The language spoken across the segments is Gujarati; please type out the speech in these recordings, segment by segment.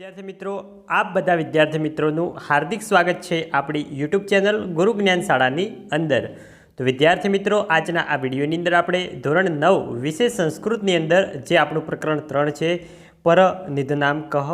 વિદ્યાર્થી મિત્રો, આપ બધા વિદ્યાર્થી મિત્રોનું હાર્દિક સ્વાગત છે આપણી યુટ્યુબ ચેનલ ગુરુ જ્ઞાન શાળાની અંદર। તો વિદ્યાર્થી મિત્રો, આજના આ વિડીયોની અંદર આપણે ધોરણ 9 વિષય સંસ્કૃતની અંદર જે આપણું પ્રકરણ 3 છે પર નિધનામ કહ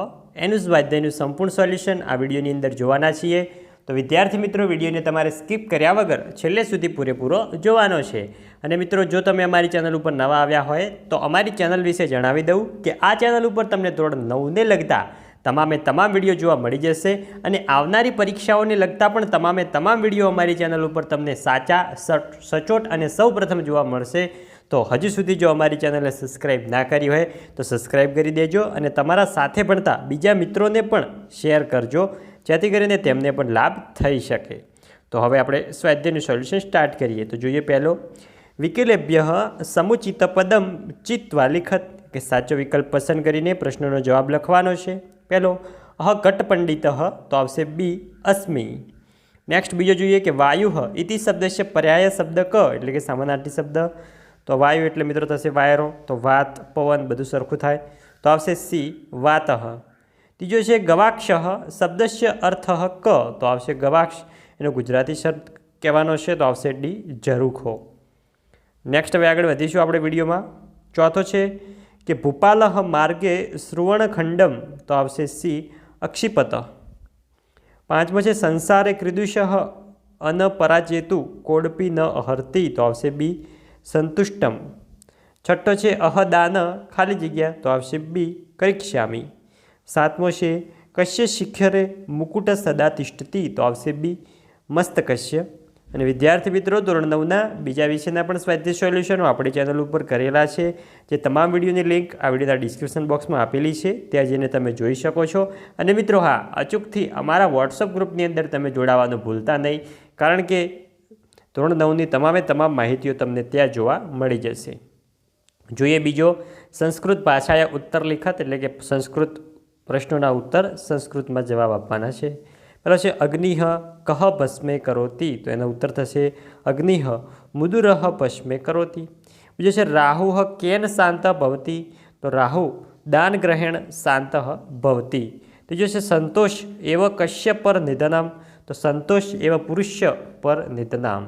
એનું સ્વાધ્યાયનું સંપૂર્ણ સોલ્યુશન આ વિડીયોની અંદર જોવાના છીએ। તો વિદ્યાર્થી મિત્રો, વિડીયોને તમારે સ્કીપ કર્યા વગર છેલ્લે સુધી પૂરેપૂરો જોવાનો છે। અને મિત્રો, જો તમે અમારી ચેનલ ઉપર નવા આવ્યા હોય તો અમારી ચેનલ વિશે જણાવી દઉં કે આ ચેનલ ઉપર તમને ધોરણ 9ને લગતા તમામ વિડીયો જોવા મળી જશે અને આવનારી પરીક્ષાઓને લગતા પણ તમામ વિડીયો અમારી ચેનલ ઉપર તમને સાચા સચોટ અને સૌપ્રથમ જોવા મળશે। તો હજુ સુધી જો અમારી ચેનલને સબસ્ક્રાઈબ ના કરી હોય તો સબસ્ક્રાઈબ કરી દેજો અને તમારા સાથે ભણતા બીજા મિત્રોને પણ શેર કરજો, જેથી કરીને તેમને પણ લાભ થઈ શકે। તો હવે આપણે સ્વાધ્યાયનું સોલ્યુશન સ્ટાર્ટ કરીએ। તો જોઈએ પહેલો, વિકલ્પેભ્ય સમુચિત પદમ ચિત્વા લિખત, કે સાચો વિકલ્પ પસંદ કરીને પ્રશ્નનો જવાબ લખવાનો છે। પહેલો, અહ ઘટ પંડિત, તો આવશે બી અસ્મિ। નેક્સ્ટ બીજો જોઈએ કે વાયુ ઇતિ શબ્દ પર્યાય શબ્દ ક, એટલે કે સમાનાર્થી શબ્દ। તો વાયુ એટલે મિત્રો થશે વાયરો, તો વાત પવન બધું સરખું થાય, તો આવશે સી વાતઃ। ત્રીજો છે ગવાક્ષ શબ્દસ્ય અર્થ ક, તો આવશે ગવાક્ષ, એનો ગુજરાતી શબ્દ કહેવાનો છે, તો આવશે ડી ઝરૂખો। નેક્સ્ટ હવે આગળ વધીશું આપણે વિડીયોમાં। ચોથો છે કે ભૂપાલ માર્ગે શ્રુવણખંડમ, તો આવશે સી અક્ષિપત। પાંચમો છે સંસારે કૃદુષ અનપરાજેતુ કોડપી ન અહર્તિ, તો આવશે બી સંતુષ્ટમ। છઠ્ઠો છે અહદાન ખાલી જગ્યા, તો આવશે બી કરીક્ષ્યામી। સાતમો છે કશ્ય શિખરે મુકુટ સદા તિષ્ઠતિ, તો આવશે બી મસ્તકસ્ય। અને વિદ્યાર્થી મિત્રો, ધોરણ 9ના બીજા વિષયના પણ સ્વાધ્યાય સોલ્યુશનો આપણી ચેનલ ઉપર કરેલા છે, જે તમામ વિડીયોની લિંક આ વિડીયોના ડિસ્ક્રિપ્શન બોક્સમાં આપેલી છે, ત્યાં જઈને તમે જોઈ શકો છો। અને મિત્રો, હા, અચૂકથી અમારા વોટ્સઅપ ગ્રુપની અંદર તમે જોડાવાનું ભૂલતા નહીં, કારણ કે ધોરણ 9ની તમામ માહિતીઓ તમને ત્યાં જોવા મળી જશે। જોઈએ બીજો, સંસ્કૃત ભાષાએ ઉત્તર લિખત, એટલે કે સંસ્કૃત પ્રશ્નોના ઉત્તર સંસ્કૃતમાં જવાબ આપવાના છે। પહેલો છે અગ્નિહ કહ ભસ્મે કરોતિ, તો એનો ઉત્તર થશે અગ્નિહ મુદુરહ ભસ્મે કરોતિ। બીજો છે રાહુ કેન શાંત ભવતી, તો રાહુ દાન ગ્રહેણ શાંત ભવતી। ત્રીજો છે સંતોષ એવ કશ્ય પર નિધનમ, તો સંતોષ એવ પુરુષ્ય પર નિધનામ।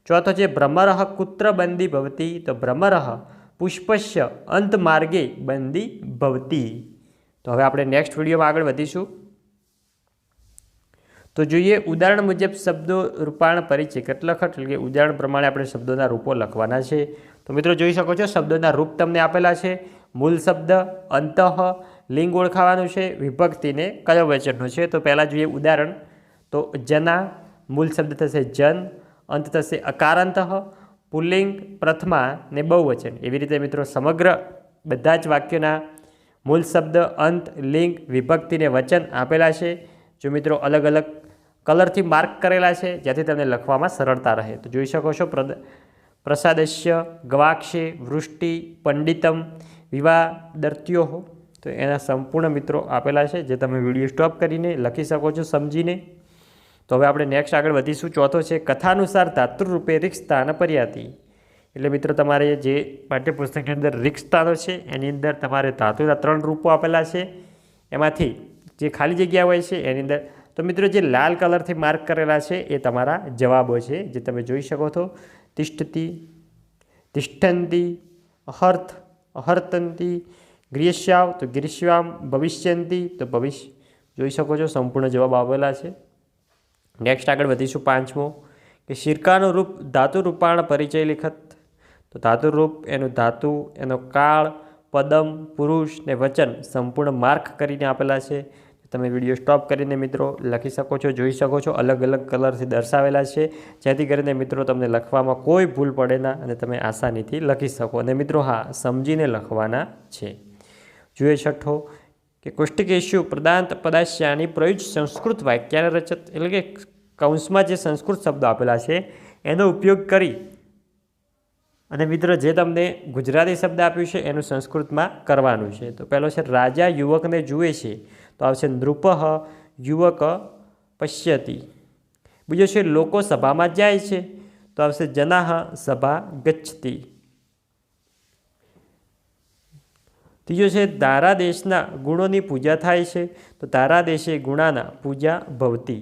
ચોથો છે ભ્રમર કુત્ર બંદી ભવતી, તો ભ્રમર પુષ્પસ્ય અંતમાર્ગે બંદી ભવતી। તો હવે આપણે નેક્સ્ટ વિડીયોમાં આગળ વધીશું। તો જોઈએ ઉદાહરણ મુજબ શબ્દો રૂપાણ પરિચય કેટલખટ, એટલે કે ઉદાહરણ પ્રમાણે આપણે શબ્દોના રૂપો લખવાના છે। તો મિત્રો જોઈ શકો છો, શબ્દોના રૂપ તમને આપેલા છે। મૂળ શબ્દ, અંતઃ, લિંગ ઓળખાવાનું છે, વિભક્તિને કયો વચનનો છે। તો પહેલાં જોઈએ ઉદાહરણ। તો જના, મૂળ શબ્દ થશે જન, અંત થશે અકારાંત, પુલ્લિંગ, પ્રથમા ને બહુવચન। એવી રીતે મિત્રો સમગ્ર બધા જ વાક્યોના મૂળ શબ્દ, અંત, લિંગ, વિભક્તિ ને વચન આપેલા છે। જો મિત્રો અલગ અલગ કલરથી માર્ક કરેલા છે, જેથી તમને લખવામાં સરળતા રહે। તો જોઈ શકો છો, પ્રસાદસ્ય, ગવાક્ષે, વૃષ્ટિ, પંડિતમ, વિવાદર્ત્યો, તો એના સંપૂર્ણ મિત્રો આપેલા છે, જે તમે વિડીયો સ્ટોપ કરીને લખી શકો છો સમજીને। તો હવે આપણે નેક્સ્ટ આગળ વધીશું। ચોથો છે કથાનુસાર ધાતુરૂપે રિક્તસ્થાન પર્યાતિ, એટલે મિત્રો તમારે જે પાઠ્યપુસ્તકની અંદર રિક્તસ્થાનો છે એની અંદર તમારે ધાતુના 3 રૂપો આપેલા છે, એમાંથી જે ખાલી જગ્યા હોય છે એની અંદર તો મિત્રો જે લાલ કલરથી માર્ક કરેલા છે એ તમારા જવાબો છે, જે તમે જોઈ શકો છો। તિષ્ઠતિ, તિષ્ઠંતી, અહર્થ, અહર્તંતી, ગ્રીષ્યાવ, તો ગ્રીષ્યામ, ભવિષ્યંતી, તો ભવિષ્ય, જોઈ શકો છો સંપૂર્ણ જવાબ આવેલા છે। નેક્સ્ટ આગળ વધીશું। પાંચમો કે શિરકાનું રૂપ ધાતુ રૂપાણ પરિચય લિખત, તો ધાતુ રૂપ, એનું ધાતુ, એનો કાળ, પદમ, પુરુષ ને વચન સંપૂર્ણ માર્ક કરીને આપેલા છે। તમે વિડીયો સ્ટોપ કરીને મિત્રો લખી શકો છો, જોઈ શકો છો, અલગ અલગ કલરથી દર્શાવેલા છે, જેથી કરીને મિત્રો તમને લખવામાં કોઈ ભૂલ પડે ના અને તમે આસાનીથી લખી શકો। અને મિત્રો હા, સમજીને લખવાના છે। જોઈએ છઠ્ઠો કે કોષ્ટિકેશુ પ્રદાંત પદાશ્યાની પ્રયુજ સંસ્કૃત વાક્યાને રચત, એટલે કે કૌંસમાં જે સંસ્કૃત શબ્દો આપેલા છે એનો ઉપયોગ કરી અને મિત્રો જે તમને ગુજરાતી શબ્દ આપ્યું છે એનું સંસ્કૃતમાં કરવાનું છે। તો પહેલો છે રાજા યુવકને જુએ છે, તો આવશે નૃપ યુવક પશ્યતિ। બીજો છે લોકો સભામાં જાય છે, તો આવશે જનાહ સભા ગચ્છતિ। ત્રીજો છે ધારા દેશના ગુણોની પૂજા થાય છે, તો ધારા દેશે ગુણાના પૂજા ભવતી.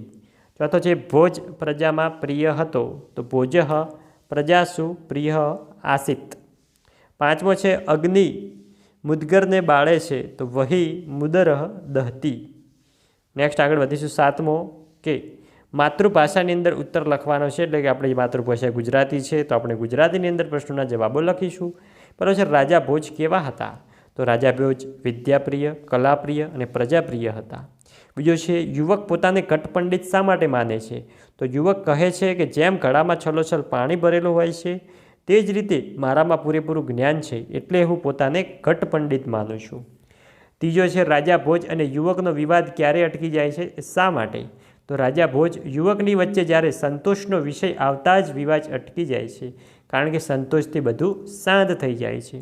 ચોથો છે ભોજ પ્રજામાં પ્રિય હતો, તો ભોજ પ્રજાસુ પ્રિય આસિત. પાંચમો છે અગ્નિ મુદગરને બાળે છે, તો વહી મુદર દહતી. નેક્સ્ટ આગળ વધીશું. સાતમો કે માતૃભાષાની અંદર ઉત્તર લખવાનો છે, એટલે કે આપણી માતૃભાષા ગુજરાતી છે, તો આપણે ગુજરાતીની અંદર પ્રશ્નોના જવાબો લખીશું. બરાબર છે. રાજા ભોજ કેવા હતા? તો રાજા ભોજ વિદ્યાપ્રિય, કલાપ્રિય અને પ્રજાપ્રિય હતા. બીજો છે યુવક પોતાને કટપંડિત શા માટે માને છે? તો યુવક કહે છે કે જેમ ઘડામાં છલોછલ પાણી ભરેલું હોય છે તે જ રીતે મારામાં પૂરેપૂરું જ્ઞાન છે, એટલે હું પોતાને કટપંડિત માનું છું. ત્રીજો છે રાજા ભોજ અને યુવકનો વિવાદ ક્યારે અટકી જાય છે? શા માટે? તો રાજા ભોજ યુવકની વચ્ચે જ્યારે સંતોષનો વિષય આવતા જ વિવાદ અટકી જાય છે, કારણ કે સંતોષથી બધું શાંત થઈ જાય છે.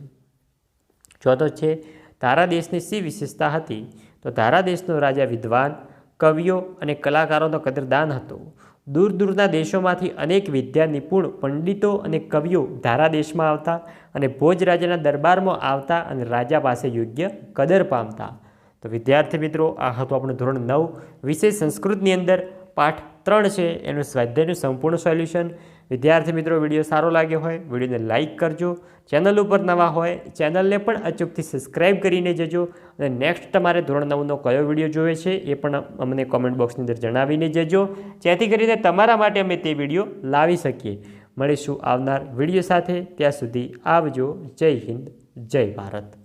ચોથો છે ધારા દેશની શી વિશેષતા હતી? તો ધારા દેશનો રાજા વિદ્વાન, કવિઓ અને કલાકારોનો કદરદાન હતો. દૂર દૂરના દેશોમાંથી અનેક વિદ્યા નિપુણ પંડિતો અને કવિઓ ધારા દેશમાં આવતા અને ભોજ રાજાના દરબારમાં આવતા અને રાજા પાસે યોગ્ય કદર પામતા. તો વિદ્યાર્થી મિત્રો, આ હતું આપણું ધોરણ 9 વિષય સંસ્કૃતની અંદર પાઠ 3 છે એનું સ્વાધ્યાયનું સંપૂર્ણ સોલ્યુશન. વિદ્યાર્થી મિત્રો, વિડીયો સારો લાગ્યો હોય વિડીયોને લાઇક કરજો. ચેનલ ઉપર નવા હોય ચેનલને પણ અચૂકથી સબસ્ક્રાઈબ કરીને જજો. અને નેક્સ્ટ તમારે ધોરણ 9નો કયો વિડીયો જોવે છે એ પણ અમને કોમેન્ટ બોક્સની અંદર જણાવીને જજો, જેથી કરીને તમારા માટે અમે તે વિડીયો લાવી શકીએ. મળીશું આવનાર વિડીયો સાથે. ત્યાં સુધી આવજો. જય હિન્દ, જય ભારત.